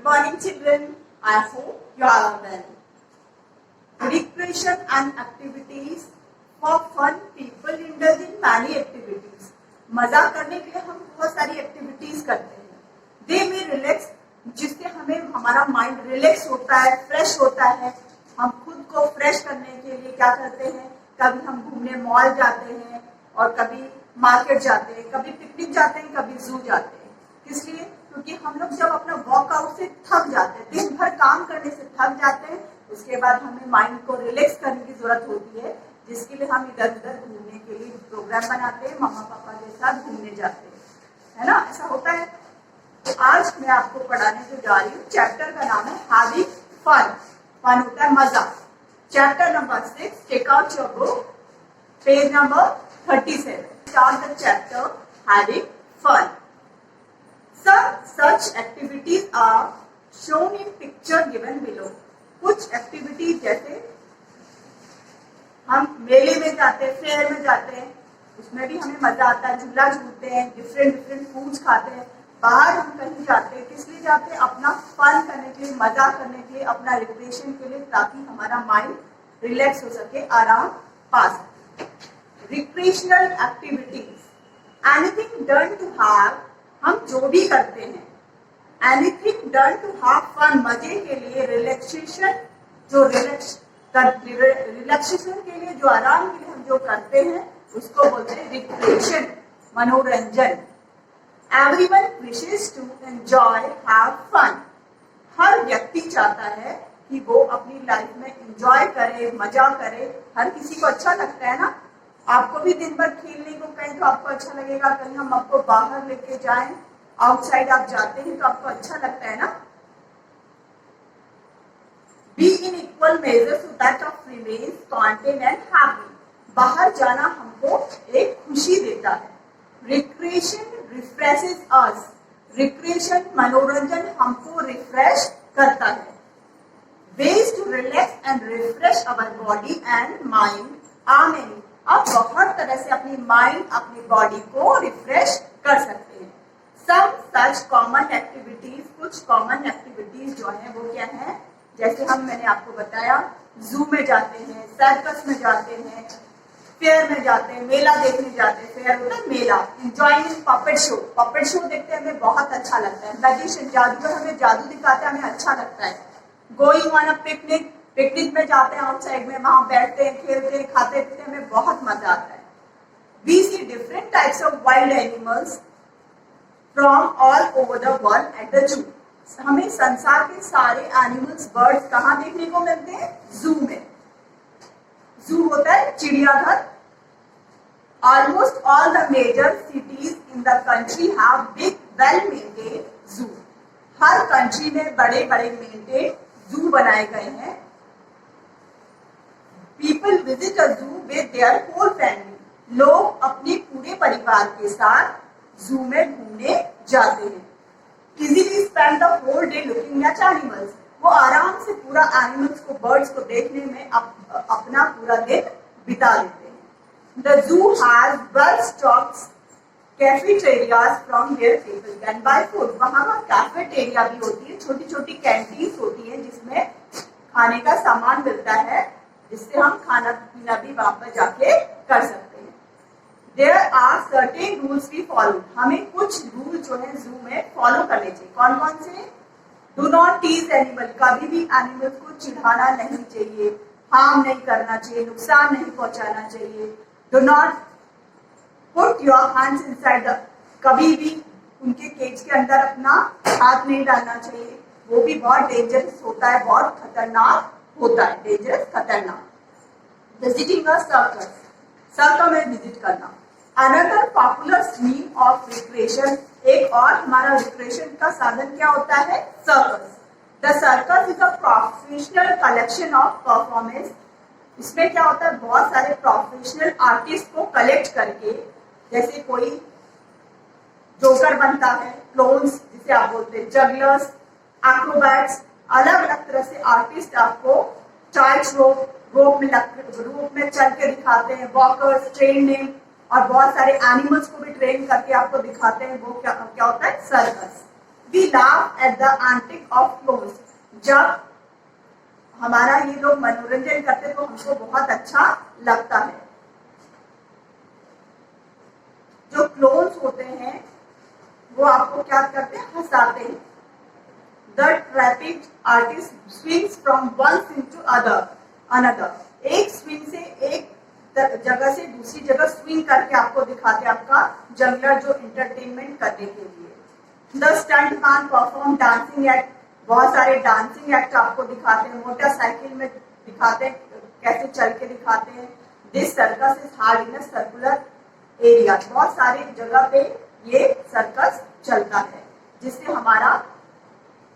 morning, children. I hope you are all well. Recreation and activities for fun. People indulge in many activities. मजा करने के लिए हम बहुत सारी एक्टिविटीज करते हैं. They may relax, जिससे हमें हमारा माइंड रिलैक्स होता है, फ्रेश होता है. हम खुद को फ्रेश करने के लिए क्या करते हैं? कभी हम घूमने मॉल जाते हैं और कभी मार्केट जाते हैं, कभी पिकनिक जाते हैं, कभी जू जाते हैं. किस लिए? क्योंकि हम लोग जब अपना वर्कआउट से थक जाते हैं, दिन भर काम करने से थक जाते हैं, उसके बाद हमें माइंड को रिलैक्स करने की जरूरत होती है, जिसके लिए हम इधर उधर घूमने के लिए प्रोग्राम बनाते हैं, मम्मा पापा के साथ घूमने जाते हैं, है ना? ऐसा होता है. तो आज मैं आपको पढ़ाने जो जा रही हूँ, चैप्टर का नाम है हैविंग फन. फन होता है मजा. Chapter number 6. Take out your book, page number 37. Start the chapter having fun. Some such activities are shown in picture given below. कुछ एक्टिविटीज जैसे हम मेले में जाते हैं, फेयर में जाते हैं, उसमें भी हमें मजा आता है, झूला झूलते हैं, डिफरेंट फूड्स खाते हैं. बाहर हम कहीं जाते हैं, किस लिए जाते हैं? अपना फन करने के लिए, मजा करने के लिए, अपना रिक्रिएशन के लिए, ताकि हमारा माइंड रिलैक्स हो सके, आराम पा सके. Recreational activities, anything done to have, हम जो भी करते हैं, anything done to have fun, मजे के लिए, रिलैक्सेशन, जो रिलैक्सेशन के लिए, जो आराम के लिए हम जो करते हैं, उसको बोलते हैं रिक्रिएशन, मनोरंजन. Everyone wishes to enjoy, have fun. हर व्यक्ति चाहता है कि वो अपनी लाइफ में एंजॉय करे, मजा करे. हर किसी को अच्छा लगता है ना? आपको भी दिन भर खेलने को कहीं तो आपको अच्छा लगेगा, कहीं हम आपको बाहर लेके जाएं, आउटसाइड आप जाते हैं तो आपको अच्छा लगता है ना? Be in equal major so that of remains content and happy. बाहर जाना हमको एक खुशी देता है. Recreation refreshes us. रिक्रिएशन मनोरंजन हमको रिफ्रेश करता है. Ways to relax and refresh our body and mind are many. आप बहुत तरह से अपनी माइंड, अपनी बॉडी को रिफ्रेश कर सकते हैं. सम सच कॉमन एक्टिविटीज, कुछ कॉमन एक्टिविटीज जो है वो क्या है? जैसे मैंने आपको बताया, जू में जाते हैं, सर्कस में जाते हैं, फेयर में जाते हैं, मेला देखने जाते हैं. फेयर होता है मेला. Enjoying puppet show, puppet show देखते हैं हमें बहुत अच्छा लगता है. मैजिशियन, जादूगर हमें जादू दिखाते हैं, हमें अच्छा लगता है. Going on a picnic, picnic में जाते हैं आउटसाइड में, वहां बैठते हैं, खेलते हैं, खाते पीते हैं, हमें बहुत मजा आता है. We see different types of wild animals from all over the world at the zoo. हमें संसार के सारे एनिमल्स, बर्ड्स कहाँ देखने को मिलते हैं? जू में. जू होता है चिड़ियाघर. Almost all the major cities in the country have big well maintained zoo. हर कंट्री में बड़े बड़े मेंटेन जू बनाए गए हैं. पीपल विजिट अ जू विद देयर होल फैमिली. लोग अपने पूरे परिवार के साथ जू में घूमने जाते हैं. Easily spend the whole day looking at animals. वो आराम से पूरा एनिमल्स को, बर्ड्स को देखने में अपना पूरा दिन बिता लेते हैं. The zoo has well stocked cafeterias from where people can buy food. वहां कैफेटेरिया भी होती है, छोटी छोटी कैंटीन्स होती है, जिसमें खाने का सामान मिलता है, जिससे हम खाना पीना भी वहां पर जाके कर सकते हैं. There are certain rules we follow. हमें कुछ रूल जो है जू में फॉलो करने चाहिए. कौन कौन से? Do not tease animal. कभी भी एनिमल्स को चिढ़ाना नहीं चाहिए, हार्म नहीं करना चाहिए, नुकसान नहीं पहुंचाना चाहिए. Do not put your hands inside the. कभी भी उनके केज के अंदर अपना हाथ नहीं डालना चाहिए. वो भी बहुत डेंजरस होता है, बहुत खतरनाक होता है. डेंजरस, खतरनाक. विजिटिंग अ सर्कस, सर्कस में विजिट करना. Another popular mean of recreation, एक और हमारा रिक्रिएशन का साधन क्या होता है? Circus. The circus is a professional collection of performance. इसमें क्या होता है? बहुत सारे प्रोफेशनल आर्टिस्ट को कलेक्ट करके, जैसे कोई जोकर बनता है, क्लोन्स जिसे आप बोलते हैं, जगलर्स, एक्रोबैट्स, अलग अलग तरह से आर्टिस्ट आपको टाइट रोप में चल के दिखाते हैं. वॉकर्स, ट्रेनिंग, और बहुत सारे एनिमल्स को भी ट्रेन करके आपको दिखाते हैं. वो क्या होता है? Circus. We laugh at the antic of clowns. जब हमारा ये लोग मनोरंजन करते तो हमको बहुत अच्छा लगता है। जो क्लोन्स होते हैं वो आपको क्या करते हैं, हंसाते हैं। The trapeze artist swings from one scene to another. एक स्विंग से एक जगह से दूसरी जगह स्विंग करके आपको दिखाते हैं, आपका जंगलर जो एंटरटेनमेंट करने के लिए। The stunt man perform dancing act. बहुत सारे डांसिंग एक्ट आपको दिखाते हैं, मोटरसाइकिल में दिखाते हैं, कैसे चल के दिखाते हैं। This circus is hard in circular area. बहुत सारी जगह पे ये सर्कस चलता है, जिससे हमारा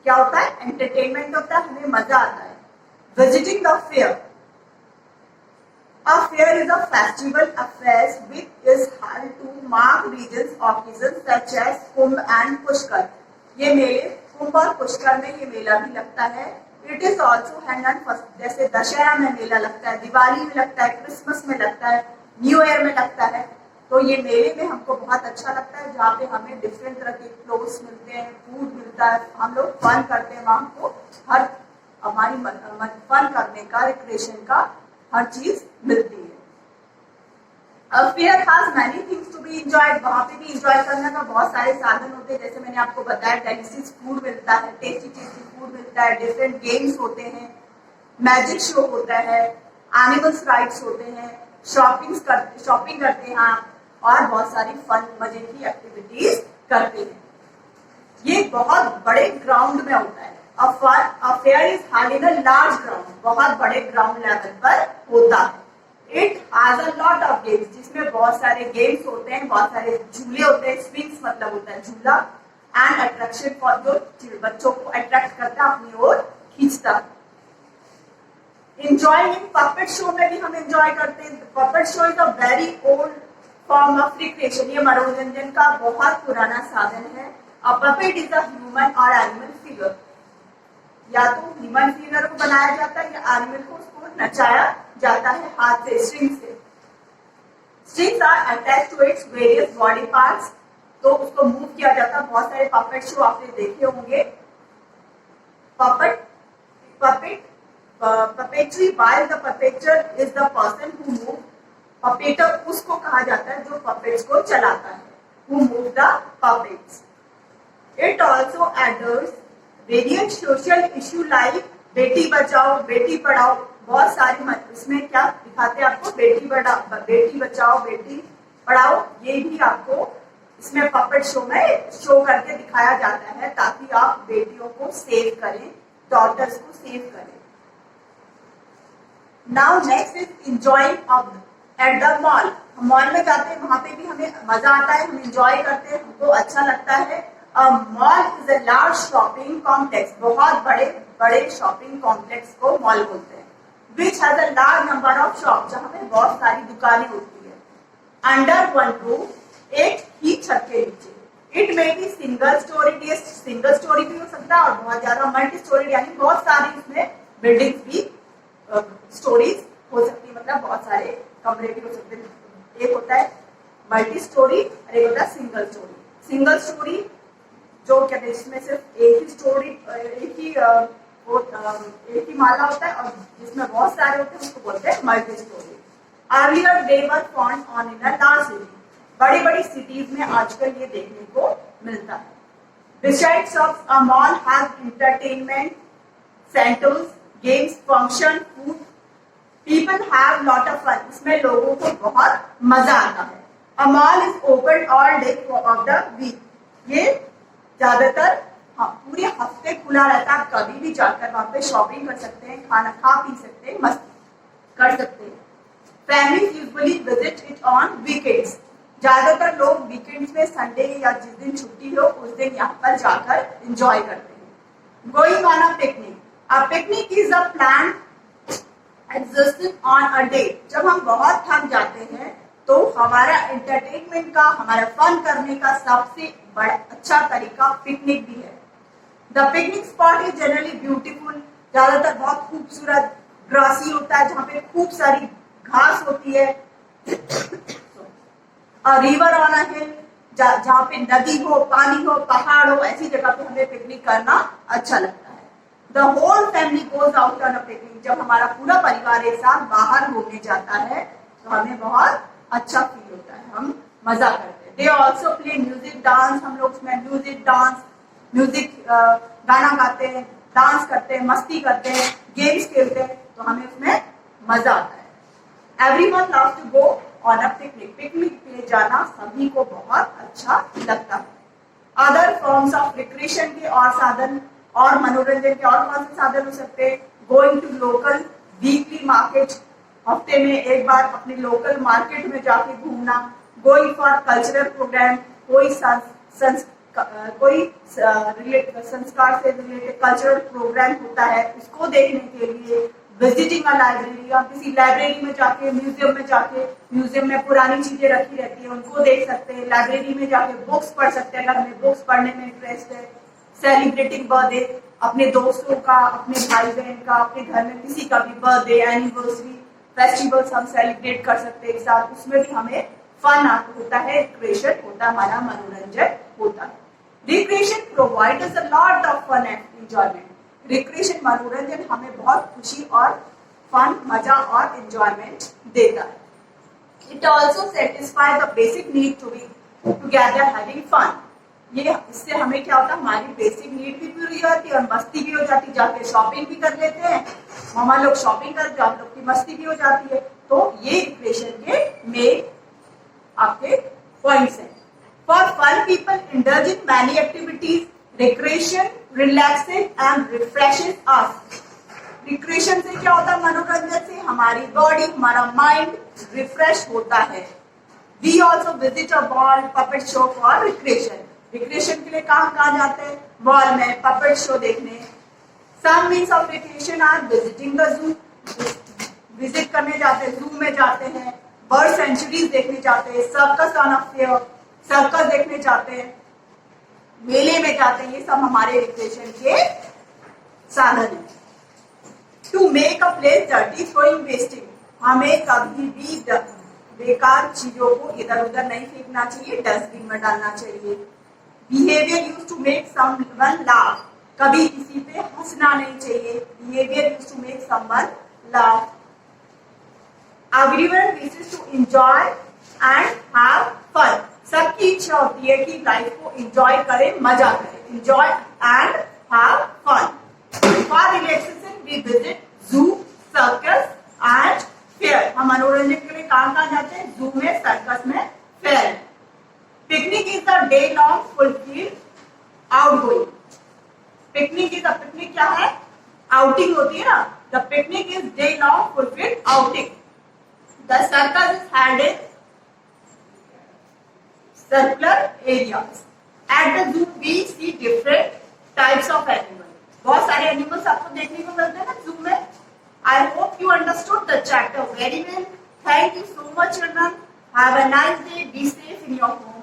क्या होता है, एंटरटेनमेंट होता है, हमें मजा आता है। Visiting the fair. A fair is a festival affair which is held to mark regions occasions such as Kumbh and Pushkar. ये मेले कुंभ और पुष्कर में ये मेला भी लगता है। It is also held on first, जैसे दशहरा में मेला लगता है, दिवाली में लगता है, क्रिसमस में लगता है, न्यू ईयर में लगता है। तो ये मेले में हमको बहुत अच्छा लगता है, जहाँ पे हमें डिफरेंट तरह के क्लोथ्स मिलते हैं, फूड मिलता है, हम लोग फन करते हैं। वहाँ हमको हर हमारी फन करने का, रिक्रिएशन का हर चीज मिलती है। Fair has many things to be enjoyed. वहाँ पे भी एंजॉय करने का बहुत सारे साधन होते हैं, जैसे मैंने आपको बताया, डेलिशियस फूड मिलता है, टेस्टी टेस्टी फूड मिलता है, डिफरेंट गेम्स होते हैं, मैजिक शो होता है, एनिमल्स राइड्स होते हैं, शॉपिंग करते हैं आप, और बहुत सारी फन मजे की एक्टिविटीज करते हैं। ये बहुत बड़े ग्राउंड में होता है। A fair is held in a large ground, बहुत बड़े ग्राउंड लेवल पर होता है। It has a lot of games, जिसमें बहुत सारे गेम्स होते हैं, बहुत सारे झूले होते हैं। स्विंग्स मतलब होता है झूला, एंड अट्रैक्शन फॉर, जो बच्चों को अट्रैक्ट करता है, अपनी ओर खींचता है। Enjoying in puppet show में भी हम एंजॉय करते हैं। Puppet show is a very old form of recreation। ये मनोरंजन का बहुत पुराना साधन है। A puppet is a human or animal figure। या तो ह्यूमन फिगर को बनाया जाता है या एनिमल को उसको नचाया जाता है हाथ से, स्ट्रिंग से। Strings are attached to its various body parts. तो उसको मूव किया जाता है। बहुत सारे पपेट शो आपने देखे होंगे। Puppetry while the puppeteer is the person who move. Puppeteer उसको कहा जाता है जो पपेट्स को चलाता है, who move the puppets. It also addresses various social issue like बेटी बचाओ, बेटी पढ़ाओ। बहुत सारी इसमें क्या दिखाते हैं आपको, बेटी बचाओ, बेटी पढ़ाओ। ये भी आपको इसमें पपेट शो में शो करके दिखाया जाता है, ताकि आप बेटियों को सेव करें, डॉटर्स को सेव करें। Now next is enjoying at the mall. हम मॉल में जाते हैं, वहां पे भी हमें मजा आता है, हम एंजॉय करते हैं, हमको अच्छा लगता है। Mall is a large shopping complex. बहुत बड़े शॉपिंग कॉम्प्लेक्स को मॉल बोलते हैं। Which has a large number of shop, जहाँ पे बहुत सारी दुकानें होती है। अंडर वन रूफ, एक ही छत के नीचे। It may be single storey, single storey भी हो सकता है, और बहुत ज्यादा मल्टी स्टोरी, यानी बहुत सारी इसमें बिल्डिंग्स भी स्टोरीज हो सकती है, मतलब बहुत सारे कमरे भी हो सकते हैं। एक होता है मल्टी स्टोरी और एक होता है सिंगल स्टोरी। सिंगल स्टोरी जो कहते हैं जिसमें सिर्फ एक ही स्टोरी, एक ही माला होता है, और जिसमें बहुत सारे होते हैं उसको बोलते हैं multi storey. Earlier they were found on in a large city. बड़ी बड़ी सिटीज में आजकल ये देखने को मिलता है। Besides of a mall have entertainment centres, games, function, food, people have lot of fun. इसमें लोगों को बहुत मजा आता है। A mall is open all day of the week. ये ज्यादातर पूरे हफ्ते खुला रहता है। आप कभी भी जाकर वहां पे शॉपिंग कर सकते हैं, खाना खा पी सकते हैं, मस्ती कर सकते हैं। Families usually visit it on weekends. ज्यादातर लोग वीकेंड्स में, संडे या जिस दिन छुट्टी हो उस दिन यहाँ पर जाकर एंजॉय करते हैं। Going on a picnic. A picnic is a plan existing on a day. जब हम बहुत थक जाते हैं तो हमारा एंटरटेनमेंट का, हमारा फन करने का सबसे बड़ा अच्छा तरीका पिकनिक भी है। The picnic spot is generally beautiful. ज्यादातर बहुत खूबसूरत ग्रासी होता है, जहाँ पे खूब सारी घास होती है। अ रिवर ऑन अ हिल। जहाँ पे नदी हो, पानी हो, पहाड़ हो, ऐसी जगह पे हमें पिकनिक करना अच्छा लगता है। The whole family goes out on a picnic. जब हमारा पूरा परिवार एक साथ बाहर घूमने जाता है तो हमें बहुत अच्छा फील होता है, हम मजा करते हैं। They also play music dance. हम लोग उसमें म्यूजिक डांस, म्यूजिक गाना गाते हैं, डांस करते हैं, मस्ती करते हैं, गेम्स खेलते हैं, तो हमें उसमें मजा आता है। Everyone loves to go on a picnic. Picnic पे जाना सभी को बहुत अच्छा लगता है। अदर फॉर्म्स ऑफ रिक्रिएशन के और साधन और मनोरंजन के और कौन से साधन हो सकते हैं? Going to local weekly market. हफ्ते में एक बार अपने लोकल मार्केट में जाके घूमना। Going for cultural program. कोई संस्कार से रिलेटेड कल्चरल प्रोग्राम होता है, उसको देखने के लिए। Visiting a library. आप किसी लाइब्रेरी में जाके, म्यूजियम में जाके, म्यूजियम में पुरानी चीजें रखी रहती है, उनको देख सकते हैं। लाइब्रेरी में जाके बुक्स पढ़ सकते हैं अगर हमें बुक्स पढ़ने में इंटरेस्ट है। Celebrating birthday. अपने दोस्तों का, अपने भाई बहन का, अपने घर में किसी का भी बर्थडे, एनिवर्सरी, फेस्टिवल्स हम सेलिब्रेट कर सकते हैं एक साथ, उसमें भी हमें फन होता है, रिक्रिएशन होता है, हमारा मनोरंजन होता है। Recreation provide us a lot of fun and enjoyment. Recreation मनोरंजन हमें बहुत खुशी और फन, मजा और एंजॉयमेंट देता है। It also satisfy the basic need to be together having fun. ये इससे हमें क्या होता है, हमारी बेसिक नीड भी पूरी हो जाती है और मस्ती भी हो जाती है। जाके शॉपिंग भी कर लेते हैं, मामा लोग शॉपिंग करते हैं, आप लोग की मस्ती भी हो जाती है। तो ये रिक्रिएशन के मेन आपके पॉइंट्स हैं। For fun people indulge in many activities. Recreation relaxes and refreshes us. Recreation से क्या होता है, मनोरंजन से हमारी बॉडी, हमारा माइंड रिफ्रेश होता है। We also visit a ball puppet show for recreation. Recreation के लिए कहाँ कहाँ जाते हैं? बॉल में, पपेट शो देखने। Some means of recreation are visiting the zoo. Visit करने जाते हैं, जू में जाते हैं, बर्ड सेंचुरीज देखने जाते हैं, circus on a fair, circus देखने जाते हैं, मेले में जाते हैं। ये सब हमारे रिक्रिएशन के साधन है। To make a place dirty throwing wasting. हमें कभी भी बेकार चीजों को इधर उधर नहीं फेंकना चाहिए, डस्टबिन में डालना चाहिए। Behaviour use to make someone laugh. कभी किसी पे हंसना नहीं चाहिए। Behaviour use to make someone laugh. Everyone wishes to enjoy and have fun. सबकी इच्छा होती है कि लाइफ को एंजॉय करें, मजा करें। Enjoy and have fun. For relaxation we visit zoo, circus and fair. हम मनोरंजन के लिए कहाँ कहाँ जाते हैं? जू में, सर्कस में, fair. Picnic is the day long fulfil outgoing. Picnic क्या है? आउटिंग होती है ना। The picnic is day long fulfil outing. The circus is held in circular areas. At the zoo we see different types of animals. बहुत सारे animals आपको देखने को मिलते हैं ना जू में। I hope you understood the chapter very well. Thank you so much, children. Have a nice day. Be safe in your home.